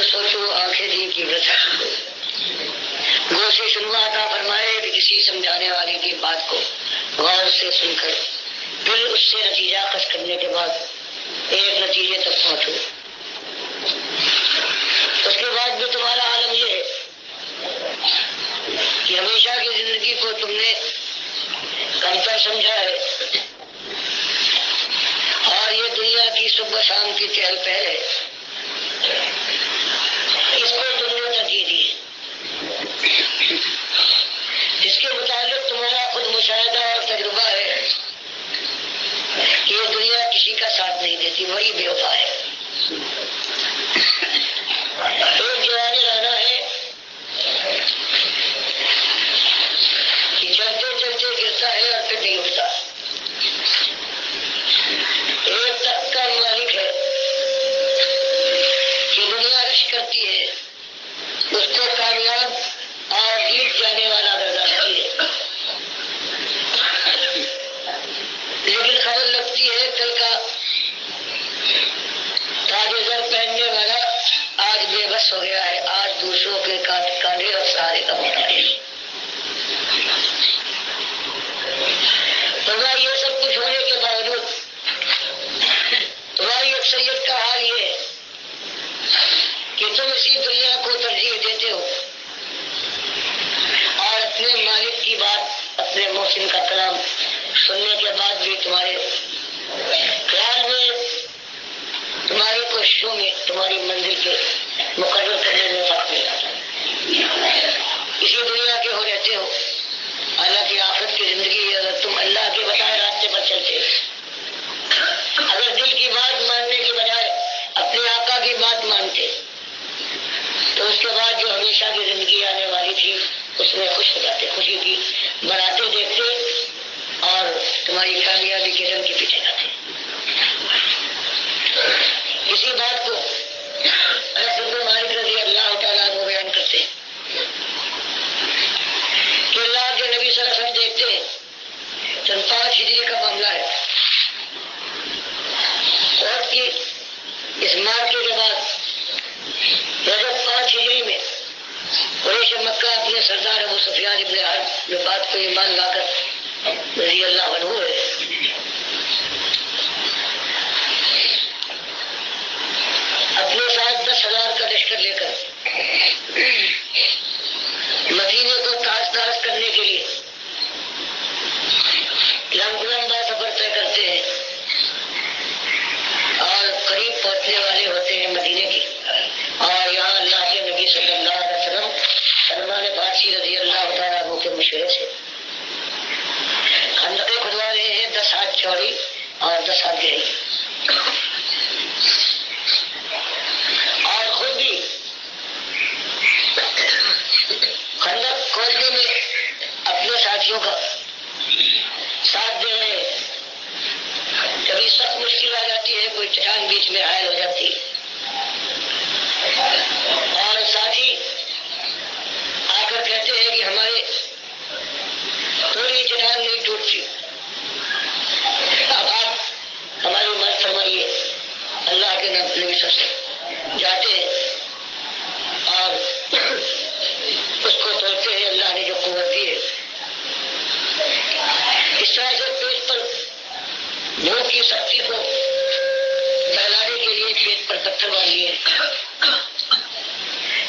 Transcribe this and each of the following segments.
خود سوچو آنکھیں دی کی وجہ گو سے سنوا عطا فرمائے کہ کسی سمجھانے والی کی بات کو غور سے سن کر پھر اس سے نتیجہ اخذ کرنے کے بعد ایک نتیجے تک پہنچو. اس کے بعد بھی تمہارا عالم یہ ہے کہ ہمیشہ کی زندگی کو تم نے کمتر سمجھا ہے اور یہ دنیا کی صبح شام کی چہل پہل ہے اس کو تم نے ترجیح دی. اس کے متعلق تمہارا خود مشاہدہ اور تجربہ ہے کہ یہ دنیا کسی کا ساتھ نہیں دیتی, وہی بے وفا ہے. ایک جوانی رہنا ہے کہ چلتے چلتے گرتا ہے اور پھر نہیں اٹھتا. ایک تخت کا مالک ہے کہ دنیا رش کرتی ہے, اس کو کامیاب اور جیت جانے والا گردانتی ہے, لیکن خبر لگتی ہے کل کا تاج زر پہننے والا آج بے بس ہو گیا ہے, آج دوسروں کے کاندھے اور سہارے کا محتاج ہے. تمہاری یہ سب کچھ ہونے کے باوجود تمہاری اکثریت کا حال یہ ہے کہ تم اسی دنیا کو ترجیح دیتے ہو اور اپنے مالک کی بات, اپنے محسن کا کلام سننے کے بعد بھی تمہارے خیال میں تمہاری کوششوں میں تمہاری منزل کے مقرر کرنے میں فرق نہیں آتا. اسی دنیا کے ہو رہتے ہو. حالانکہ آخرت کی زندگی اگر تم اللہ کے بتائے راستے پر چلتے, اگر دل کی بات ماننے کی بجائے اپنے آقا کی بات مانتے, تو اس کے بعد جو ہمیشہ کی زندگی آنے والی تھی اس میں خوش ہو جاتے, خوشی کی بناتے دیکھتے اور تمہاری کامیابی کے رنگ کے پیچھے جاتے. اسی بات کو انس بن مالک رضی اللہ تعالیٰ عنہ بیان کرتے کہ اللہ کے نبی صلی اللہ علیہ وسلم دیکھتے ہیں 5 ہجری کا معاملہ ہے, اور کی اس مارکے کے بعد رجب 5 ہجری میں قریش مکہ اپنے سردار ابو سفیان ابن حرب میں بات کو ایمان لا کر رضی اللہ عنہ ہے اپنے ساتھ 10,000 کا لشکر لے کر مدینے کو تاج کرنے کے لیے لمبا سفر طے کرتے ہیں اور قریب پہنچنے والے ہوتے ہیں مدینے کی. اور یہاں اللہ کے نبی صلی اللہ علیہ وسلم سلمان فارسی رضی اللہ تعالیٰ عنہ کے مشورے سے خندقیں کھدوا رہے ہیں 10 ہاتھ چوڑی اور 10 ہاتھ گہری, اور خود بھی خندق کھولنے میں اپنے ساتھیوں کا ساتھ دے رہے. کبھی سخت مشکل آ جاتی ہے, کوئی چٹان بیچ میں حائل ہو جاتی ہے اور ساتھی آ کر کہتے ہیں کہ ہمارے تھوڑی چٹان نہیں ٹوٹتی, اب آپ ہماری مدد فرمائیے. اللہ کے نبی سے جاتے اور اس کو توڑتے ہیں. اللہ نے جو قوت دی ہے اس طرح سے پیٹ پر بھوک کی سختی کو پھیلانے کے لیے پیٹ پر پتھر باندھ لیے,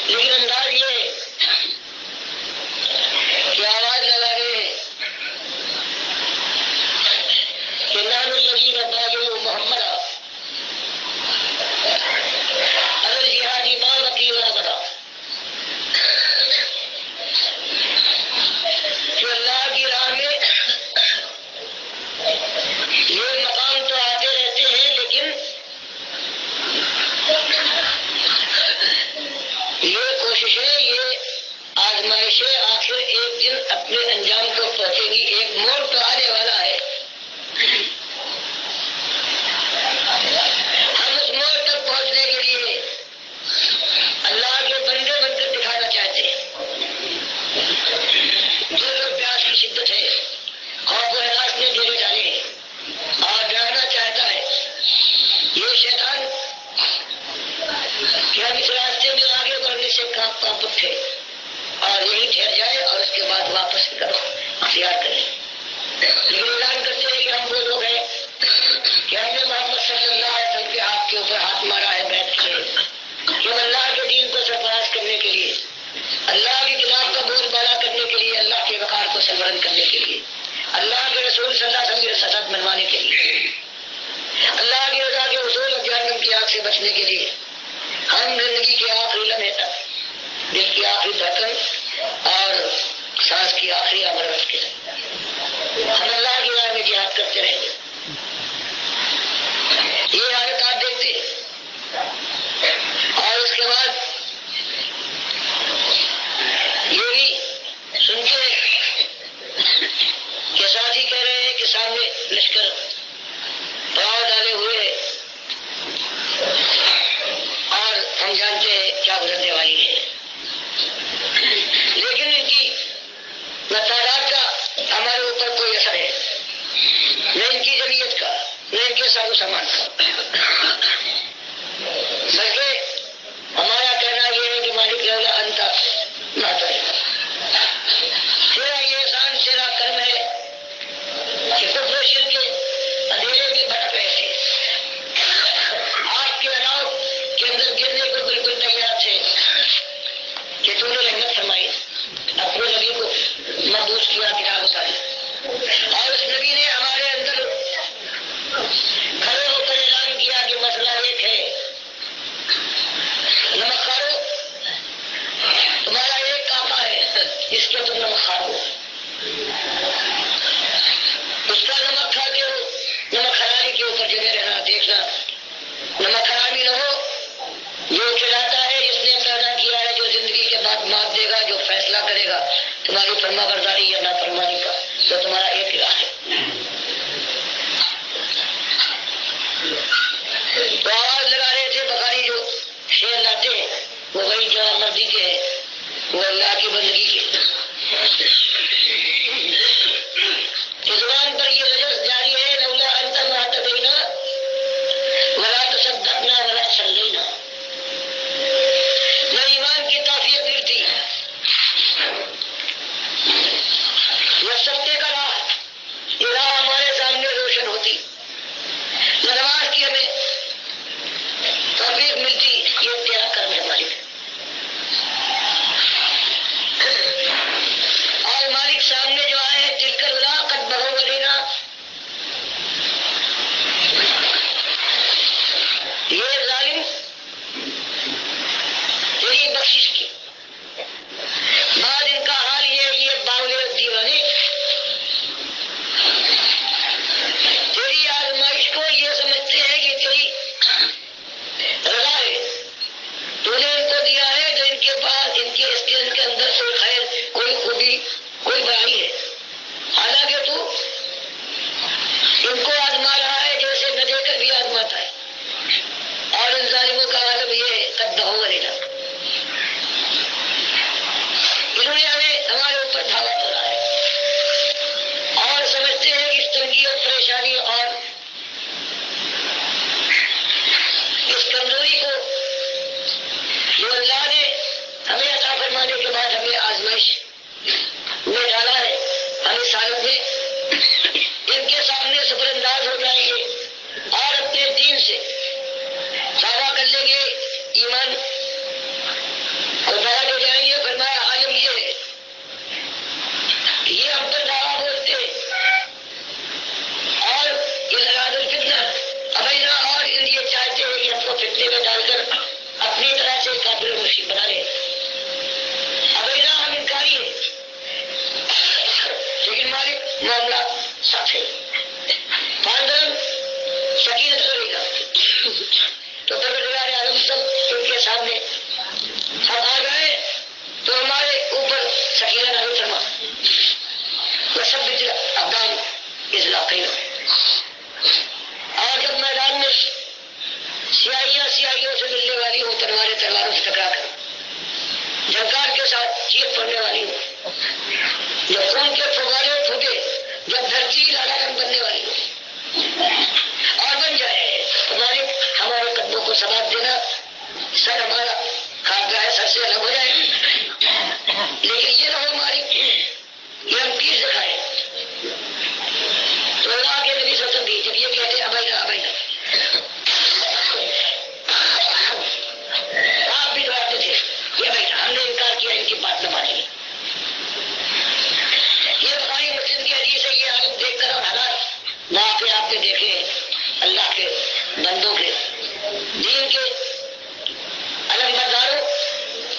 لیکن انداز یہ ہے کہ آواز لگا رہے ہیں کہ نحن الذین بايعوا محمد على الجهاد ما بقي ولا بدا. جو اللہ کی راہ میں یہ مقام تو آتے رہتے ہیں, لیکن یہ کوششیں, یہ آزمائشیں آخر ایک دن اپنے انجام کو پہنچے گی. ایک موڑ تو آنے والا ہے, ہم اس موڑ تک پہنچنے کے لیے اللہ کے بندے بن کر دکھانا چاہتے ہیں. جو لوگ پیاس کی شدت ہے, خوف و ہراس میں ڈھیلے جانے ہیں اور ڈرانا چاہتا ہے, یہ شیطان کہ ہم اس راستے میں بلند کرنے کے لیے، اللہ کے رسول صلی اللہ علیہ وسلم کی سطح منوانے کے لیے، اللہ کی رضا کے اصول اور جہنم کی آگ سے بچنے کے لیے ہم زندگی کے آخری لمحے تک، دل کی آخری دھڑکن اور سانس کی آخری آمد رکھ کے ہم اللہ کی راہ میں جہاد کرتے رہیں گے۔ یہ حالت آپ دیکھتے اور اس کے بعد یہ بھی سنتے کہ ساتھی کہہ رہے ہیں کہ سامنے لشکر پڑاؤ ڈالے ہوئے اور ہم جانتے ہیں کیا گزرنے والی ہے، لیکن ان کی نہ تعداد کا ہمارے اوپر کوئی اثر ہے، نہ ان کی جمعیت کا، نہ ان کے ساز و سامان کا، بلکہ ہمارا کہنا یہ ہے کہ مالک لولا انتا ناتا ہے، تیرا یہ احسان، تیرا کرم ہے کہ کفر و شرک کے اندھیرے میں بھٹک رہے تھے، آپ کے علاؤ کے اندر گرنے کو بالکل تیار تھے کہ تم نے رحمت فرمائی، اپنے نبی کو محبوس کیا، کتاب اتاری، اور اس نبی نے ہمارے اندر کھڑے ہو کر اعلان کیا کہ مسئلہ ایک ہے، نمک کھاؤ، تمہارا ایک کعبہ ہے، اس کے تم نمک کھاؤ، اس کا نمک کھاتے ہو، نمک حرامی کے اوپر جمے رہنا، دیکھنا نمک حرامی نہ ہو، جو کھلاتا ہے، جس نے پیدا کیا ہے، جو زندگی کے بعد مات دے گا، جو فیصلہ کرے گا تمہاری فرما برداری یا نافرمانی کا، تو تمہارا ایک الہ ہے۔ تو آواز لگا رہے تھے بخاری جو شعر لاتے ہیں وہ وہی جو مرضی کے ہیں، وہ اللہ کی بندگی کے، کہ زبان پر یہ رجس جاری ہے، لولا انت ما تدینا ولا تصدقنا ولا صلینا، نہ ایمان کی تعفیت ملتی، نہ سبتے کا راہ ہمارے سامنے روشن ہوتی، نہ نماز کی ہمیں توفیق ملتی، یہ تیرا کرم ہے مالک۔ اور مالک سامنے جو آئے ہیں تلک الولا قد بغوا علینا، یہ ظالم تیری بخشش کی بعد ان کا حال یہ ہے، یہ باولے دیوانے تیری آزمائش کو یہ سمجھتے ہیں کہ تیری رضا ہے، تو نے ان کو دیا ہے جو ان کے پاس، ان کے اندر کوئی خیر، کوئی خوبی، کوئی برائی ہے، حالانکہ تو ان کو آزما رہا ہے جیسے نہ دے کر بھی آزماتا ہے، اور ان ظالموں کا عالم یہ ہے قد بغوا علینا، انہوں نے ہمارے اوپر دھاوا توڑا ہے، اور سمجھتے ہیں کہ اس تنگی اور پریشانی اور اس کمزوری کو جو اللہ نے ہمیں عطا فرمانے کے بعد ہمیں آزمائش میں ڈالا ہے، ہم اس حالت میں ان کے سامنے صبر انداز ہو جائیں گے اور اپنے دین سے دعویٰ کر لیں گے، ایمان کو دعویٰ دے جائیں گے۔ فرمایا عالم یہ ہے کہ یہ ہم پر دعویٰ بولتے اور ان اراد الفتنہ ابینا، اور یہ چاہتے ہیں کہ ہم کو فتنے میں ڈال کر اپنی طرح سے کافر و مشرک بنا لیں، ابینا ہم انکاری ہے، لیکن مالک معاملہ صاف ہے، پاندرم سکینت کرے گا، تو پروردگار عالم سب ان کے سامنے ہم آ گئے تو ہمارے اوپر سکینہ نازل فرما، وثبت الاقدام اذ لاقینا، اور جب میدان میں سیاہیوں سے ملنے والی ہوں، تلواروں سے ٹکرا کر جھنکار کے ساتھ چیخ پڑنے والی ہوں، جب خون کے فوارے پھوٹے، جب دھرتی لالا رنگ موقع دیکھے اللہ کے بندوں کے، دین کے علمبرداروں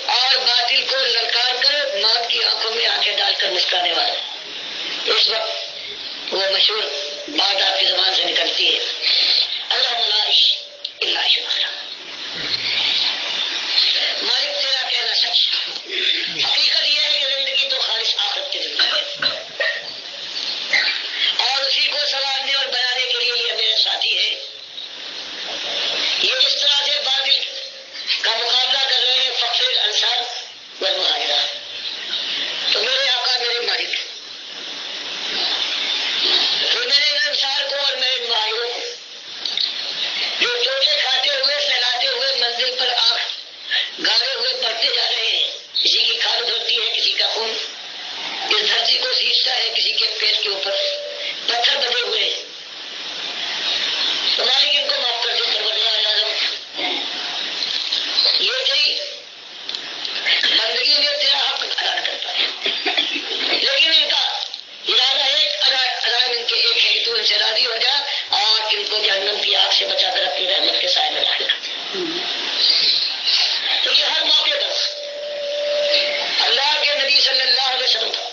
اور باطل کو للکار کر موت کی آنکھوں میں آنکھیں ڈال کر مسکرانے والے، اس وقت وہ مشہور بات آپ کی زبان سے نکلتی ہے، اللہ اللہ شمارا، مالک تیرا کہنا سچ۔ حقیقت یہ ہے کہ زندگی تو خالص آخرت کی زندگی ہے، اور اسی کو سنوارنے اور بنانے کے لیے یہ میرے ساتھی ہے۔ یہ جس طرح سے باطل کا مقابلہ کر رہے ہیں فخر انصار والمہاجرہ، تو میرے آقا میرے مالک، تو میرے انصار کو اور میرے مہاجروں کو جو چوٹے کھاتے ہوئے سہلاتے ہوئے منزل پر آنکھ گاڑے ہوئے بڑھتے جا رہے ہیں، کسی کی کھال ابھرتی ہے، کسی کا خون اس دھرتی کو سینچتا ہے، کسی کے پیٹ کے اوپر پتھر بندے ہوئے ہیں، تو مالک ان کو معاف کر دے پروردگار اعظم، یہ تھی بندگی میں تیرا حق ادا نہ کر پائے، لیکن ان کا ارادہ ان کے ایک ہے کہ تو ان سے راضی ہو جا اور ان کو جہنم کی آگ سے بچا کر اپنی رحمت کے سائے میں داخل کر دے۔ تو یہ ہر موقع پر اللہ کے نبی صلی اللہ علیہ وسلم کا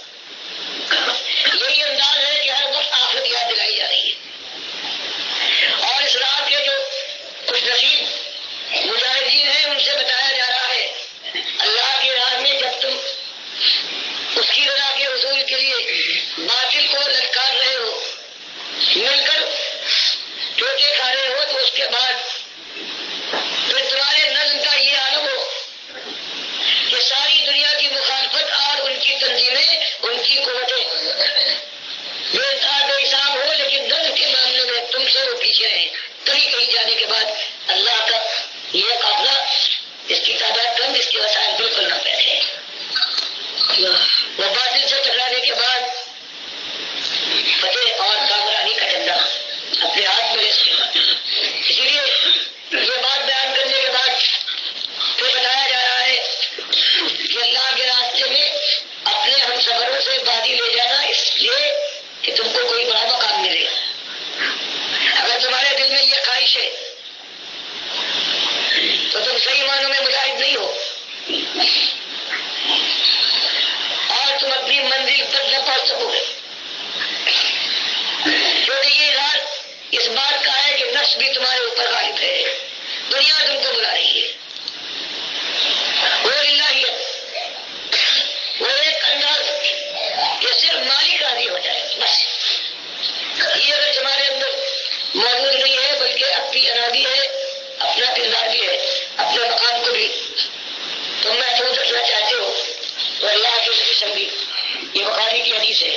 یہی انداز ہے کہ ہر وقت آخرت یاد دلائی جا رہی ہے، اور اس رات کے جو خوش نصیب مجاہدین ہیں ان سے بتایا جا رہا ہے اللہ کی راہ میں جب تم اس کی رضا کے حصول کے لیے باطل کو للکار رہے ہو، مل کر چوٹے کھا رہے ہو، تو اس کے بعد پھر تمہارے نظم کا یہ عالم ہو کہ ساری دنیا کی مخالفت اور ان کی تنظیمیں، ان کی قوتیں بے انتہا بے حساب ہو، لیکن نظم کے معاملے میں تم سے وہ پیچھے ہیں۔ کہیں کہیں جانے کے بعد اللہ کا یہ قافلہ، اس کی تعداد کم، اس کے وسائل بالکل نہ بیٹھے، وہ باطل سے ٹکرانے کے بعد فتح اور کامرانی کا جھنڈا اپنے ہاتھ میں اس کے بعد، اسی لیے یہ بات بیان کرنے کے بعد پھر بتایا جا رہا ہے کہ اللہ کے راستے میں اپنے ہم سفروں سے بازی لے جانا، اس لیے کہ تم کو کوئی بڑا مقام ملے۔ اگر تمہارے دل میں یہ خواہش ہے تو تم صحیح معنوں میں مجاہد نہیں ہو، اور تم اپنی منزل پر نہ پہنچ سکو گے، کیونکہ یہ رات اس بات کا ہے کہ نفس بھی تمہارے اوپر غالب ہے، دنیا تم کو بلا رہی ہے، وہ الہیت، وہ ایک انداز کہ صرف مالک راضی ہو جائے بس، یہ اگر تمہارے اندر موجود نہیں ہے بلکہ اپنی ارادی ہے، اپنا کردار بھی ہے، اپنے مقام کو بھی تم محفوظ رکھنا چاہتے ہو، تو اللہ کے نبی سنگی، یہ بخاری کی حدیث ہے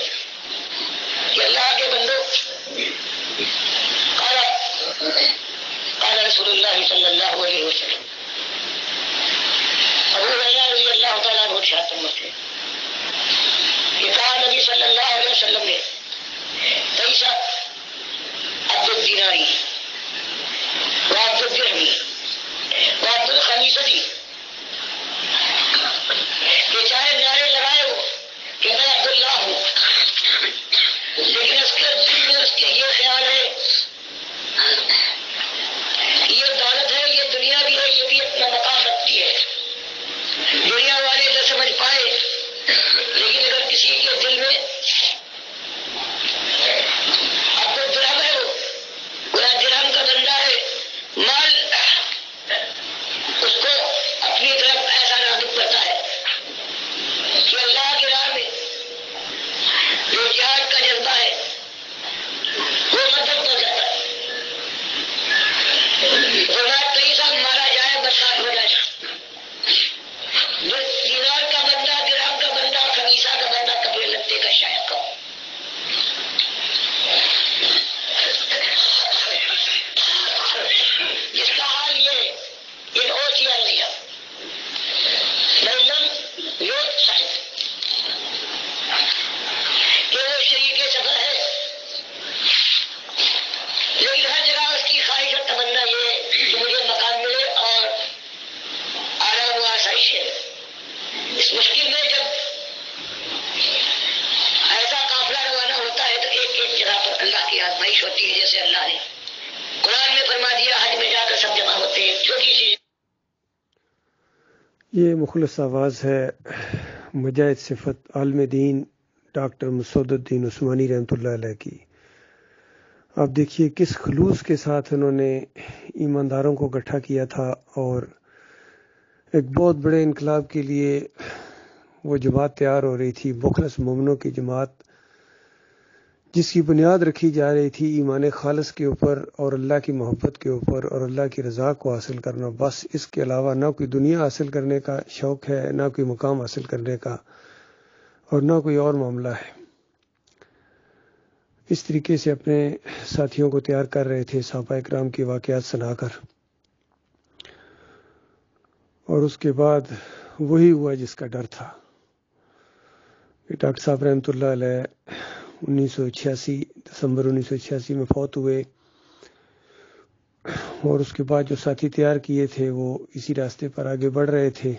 کہ اللہ کے بندوں، قال رسول اللہ صلی اللہ علیہ وسلم، ابو ہریرہ رضی اللہ تعالیٰ عنہ ارشاد فرماتے ہیں کہ کہا نبی صلی اللہ علیہ وسلم نے، تیسا عبد الدیناری وعبد الدرہمی وعبد الخمیستی، کہ چاہے نعرے لگائے ہو کہ میں عبداللہ ہوں، لیکن اس کے دل میں اس کے یہ خیال ہے، یہ دولت ہے، یہ دنیا بھی ہے، یہ بھی اپنا مقام رکھتی ہے، دنیا والے نہ سمجھ پائے، لیکن اگر کسی کے دل میں عبد الدرہم ہے، وہ جیسے اللہ نے قرآن میں فرما دیا حج میں جا کر سب جمع ہوتے ہیں. چھوٹی سی یہ مخلص آواز ہے مجاہد صفت عالم دین ڈاکٹر مسعود الدین عثمانی رحمۃ اللہ علیہ کی. آپ دیکھیے کس خلوص کے ساتھ انہوں نے ایمانداروں کو اکٹھا کیا تھا اور ایک بہت بڑے انقلاب کے لیے وہ جماعت تیار ہو رہی تھی، مخلص مومنوں کی جماعت، جس کی بنیاد رکھی جا رہی تھی ایمان خالص کے اوپر اور اللہ کی محبت کے اوپر اور اللہ کی رضا کو حاصل کرنا. بس اس کے علاوہ نہ کوئی دنیا حاصل کرنے کا شوق ہے، نہ کوئی مقام حاصل کرنے کا، اور نہ کوئی اور معاملہ ہے. اس طریقے سے اپنے ساتھیوں کو تیار کر رہے تھے صحابہ کرام کی واقعات سنا کر. اور اس کے بعد وہی ہوا جس کا ڈر تھا. ڈاکٹر صاحب رحمۃ اللہ علیہ 1986 دسمبر 1986 میں فوت ہوئے، اور اس کے بعد جو ساتھی تیار کیے تھے وہ اسی راستے پر آگے بڑھ رہے تھے.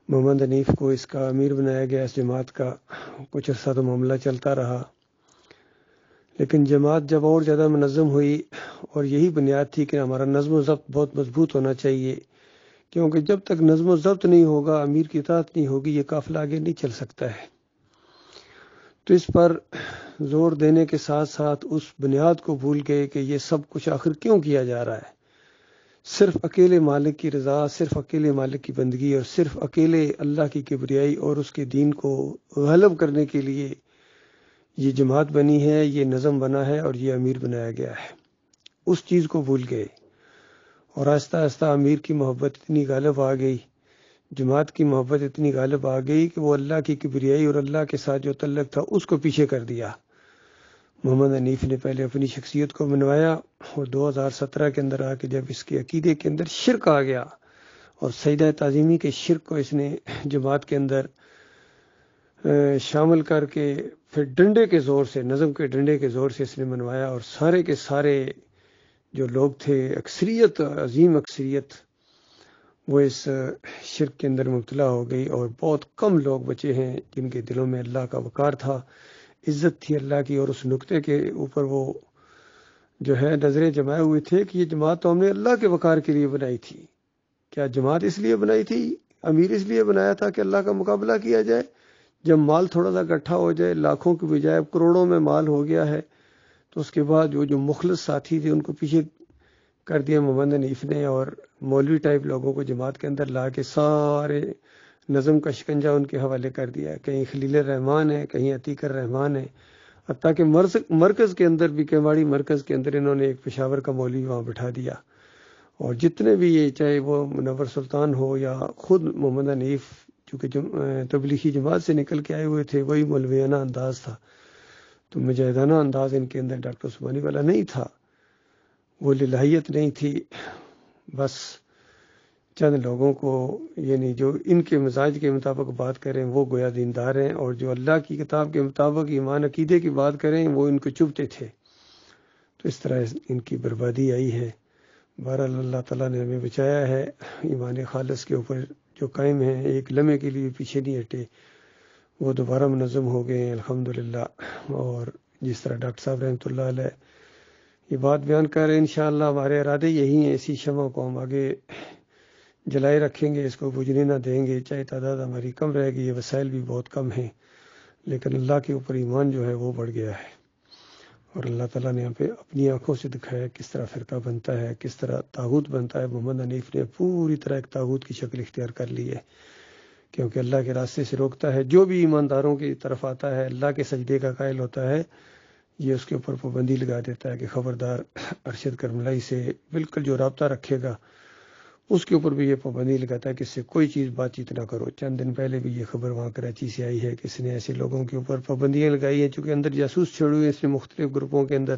محمد حنیف کو اس کا امیر بنایا گیا اس جماعت کا. کچھ عرصہ تو معاملہ چلتا رہا، لیکن جماعت جب اور زیادہ منظم ہوئی، اور یہی بنیاد تھی کہ ہمارا نظم و ضبط بہت مضبوط ہونا چاہیے، کیونکہ جب تک نظم و ضبط نہیں ہوگا، امیر کی اطاعت نہیں ہوگی، یہ قافلہ آگے نہیں چل سکتا ہے. تو اس پر زور دینے کے ساتھ ساتھ اس بنیاد کو بھول گئے کہ یہ سب کچھ آخر کیوں کیا جا رہا ہے. صرف اکیلے مالک کی رضا، صرف اکیلے مالک کی بندگی، اور صرف اکیلے اللہ کی کبریائی اور اس کے دین کو غالب کرنے کے لیے یہ جماعت بنی ہے، یہ نظم بنا ہے اور یہ امیر بنایا گیا ہے. اس چیز کو بھول گئے، اور آہستہ آہستہ امیر کی محبت اتنی غالب آ گئی، جماعت کی محبت اتنی غالب آ گئی کہ وہ اللہ کی کبریائی اور اللہ کے ساتھ جو تعلق تھا اس کو پیچھے کر دیا. محمد حنیف نے پہلے اپنی شخصیت کو منوایا، اور 2017 کے اندر آ کے جب اس کے عقیدے کے اندر شرک آ گیا، اور سجدہ تعظیمی کے شرک کو اس نے جماعت کے اندر شامل کر کے پھر ڈنڈے کے زور سے، نظم کے ڈنڈے کے زور سے اس نے منوایا، اور سارے کے سارے جو لوگ تھے، اکثریت، عظیم اکثریت، وہ اس شرک کے اندر مبتلا ہو گئی. اور بہت کم لوگ بچے ہیں جن کے دلوں میں اللہ کا وقار تھا، عزت تھی اللہ کی، اور اس نقطے کے اوپر وہ جو ہے نظریں جمائے ہوئے تھے کہ یہ جماعت تو ہم نے اللہ کے وقار کے لیے بنائی تھی. کیا جماعت اس لیے بنائی تھی؟ امیر اس لیے بنایا تھا کہ اللہ کا مقابلہ کیا جائے؟ جب مال تھوڑا سا اکٹھا ہو جائے، لاکھوں کی بجائے کروڑوں میں مال ہو گیا ہے، تو اس کے بعد وہ جو مخلص ساتھی تھے ان کو پیچھے کر دیا محمد حنیف نے، اور مولوی ٹائپ لوگوں کو جماعت کے اندر لا کے سارے نظم کا شکنجہ ان کے حوالے کر دیا. کہیں خلیل الرحمان ہے، کہیں عتیق الرحمان ہے، حتیٰ کہ مرکز کے اندر بھی، کیواڑی مرکز کے اندر انہوں نے ایک پشاور کا مولوی وہاں بٹھا دیا. اور جتنے بھی یہ، چاہے وہ منور سلطان ہو یا خود محمد حنیف، چونکہ تبلیغی جماعت سے نکل کے آئے ہوئے تھے، وہی مولویانہ انداز تھا، تو مجاہدانہ انداز ان کے اندر ڈاکٹر عثمانی والا نہیں تھا، وہ للہیت نہیں تھی. بس چند لوگوں کو، یعنی جو ان کے مزاج کے مطابق بات کریں وہ گویا دیندار ہیں، اور جو اللہ کی کتاب کے مطابق ایمان عقیدے کی بات کریں وہ ان کو چبھتے تھے. تو اس طرح ان کی بربادی آئی ہے. بہرحال اللہ تعالیٰ نے ہمیں بچایا ہے، ایمان خالص کے اوپر جو قائم ہیں، ایک لمحے کے لیے پیچھے نہیں ہٹے، وہ دوبارہ منظم ہو گئے ہیں الحمدللہ. اور جس طرح ڈاکٹر صاحب رحمۃ اللہ علیہ یہ بات بیان کر رہے ہیں، انشاءاللہ ہمارے ارادے یہی ہیں، اسی شمع کو ہم آگے جلائے رکھیں گے، اس کو بجھنے نہ دیں گے. چاہے تعداد ہماری کم رہے گی، یہ وسائل بھی بہت کم ہیں، لیکن اللہ کے اوپر ایمان جو ہے وہ بڑھ گیا ہے. اور اللہ تعالیٰ نے یہاں پہ اپنی آنکھوں سے دکھایا کس طرح فرقہ بنتا ہے، کس طرح طاغوت بنتا ہے. محمد حنیف نے پوری طرح ایک طاغوت کی شکل اختیار کر لی ہے، کیونکہ اللہ کے راستے سے روکتا ہے. جو بھی ایمانداروں کی طرف آتا ہے، اللہ کے سجدے کا قائل ہوتا ہے، یہ اس کے اوپر پابندی لگا دیتا ہے کہ خبردار، ارشد کرملائی سے بالکل جو رابطہ رکھے گا اس کے اوپر بھی یہ پابندی لگاتا ہے کہ اس سے کوئی چیز بات چیت نہ کرو. چند دن پہلے بھی یہ خبر وہاں کراچی سے آئی ہے کہ اس نے ایسے لوگوں کے اوپر پابندیاں لگائی ہیں، چونکہ اندر جاسوس چھوڑے ہوئے اس نے مختلف گروپوں کے اندر،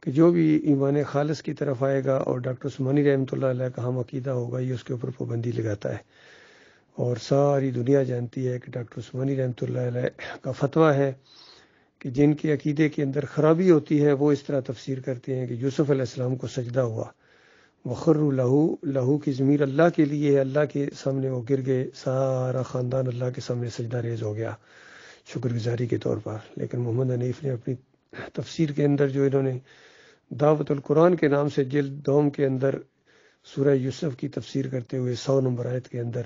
کہ جو بھی ایمان خالص کی طرف آئے گا اور ڈاکٹر عثمانی رحمۃ اللہ علیہ کا ہم عقیدہ ہوگا، یہ اس کے اوپر پابندی لگاتا ہے. اور ساری دنیا جانتی ہے کہ ڈاکٹر عثمانی رحمۃ اللہ علیہ کا فتویٰ ہے کہ جن کے عقیدے کے اندر خرابی ہوتی ہے وہ اس طرح تفسیر کرتے ہیں کہ یوسف علیہ السلام کو سجدہ ہوا، وخروا لہو کی ضمیر اللہ کے لیے، اللہ کے سامنے وہ گر گئے، سارا خاندان اللہ کے سامنے سجدہ ریز ہو گیا شکر گزاری کے طور پر. لیکن محمد حنیف نے اپنی تفسیر کے اندر جو انہوں نے دعوت القرآن کے نام سے جلد دوم کے اندر سورہ یوسف کی تفسیر کرتے ہوئے 100 نمبر آیت کے اندر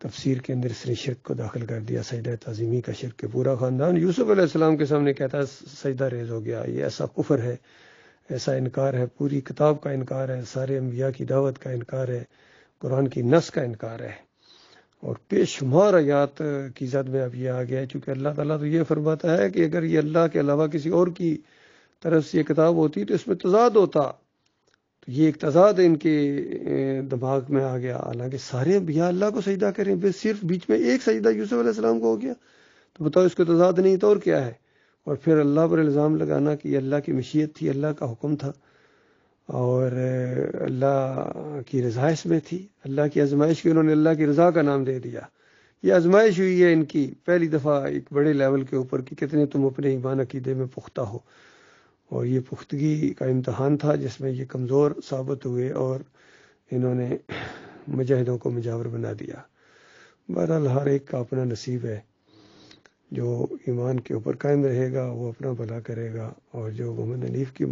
تفسیر کے اندر اس نے شرک کو داخل کر دیا، سجدہ تعظیمی کا شرک کے پورا خاندان یوسف علیہ السلام کے سامنے کہتا ہے سجدہ ریز ہو گیا، یہ ایسا کفر ہے، ایسا انکار ہے، پوری کتاب کا انکار ہے، سارے انبیاء کی دعوت کا انکار ہے، قرآن کی نص کا انکار ہے۔ اور بے شمار آیات کی زد میں اب یہ آ گیا ہے، چونکہ اللہ تعالیٰ تو یہ فرماتا ہے کہ اگر یہ اللہ کے علاوہ کسی اور کی طرف سے یہ کتاب ہوتی تو اس میں تضاد ہوتا، تو یہ ایک تضاد ان کے دماغ میں آ گیا، حالانکہ سارے انبیاء اللہ کو سجدہ کریں، بس صرف بیچ میں ایک سجدہ یوسف علیہ السلام کو ہو گیا، تو بتاؤ اس کو تضاد نہیں تو اور کیا ہے؟ اور پھر اللہ پر الزام لگانا کہ یہ اللہ کی مشیت تھی، اللہ کا حکم تھا اور اللہ کی رضا اس میں تھی، اللہ کی آزمائش کی انہوں نے اللہ کی رضا کا نام دے دیا۔ یہ آزمائش ہوئی ہے ان کی پہلی دفعہ ایک بڑے لیول کے اوپر کہ کتنے تم اپنے ایمان عقیدے میں پختہ ہو، اور یہ پختگی کا امتحان تھا جس میں یہ کمزور ثابت ہوئے اور انہوں نے مجاہدوں کو مجاور بنا دیا۔ بہرحال ہر ایک کا اپنا نصیب ہے، جو ایمان کے اوپر قائم رہے گا وہ اپنا بھلا کرے گا، اور جو محمد حنیف کی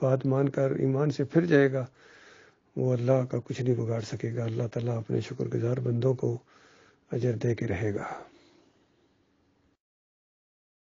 بات مان کر ایمان سے پھر جائے گا وہ اللہ کا کچھ نہیں بگاڑ سکے گا۔ اللہ تعالیٰ اپنے شکر گزار بندوں کو اجر دے کے رہے گا۔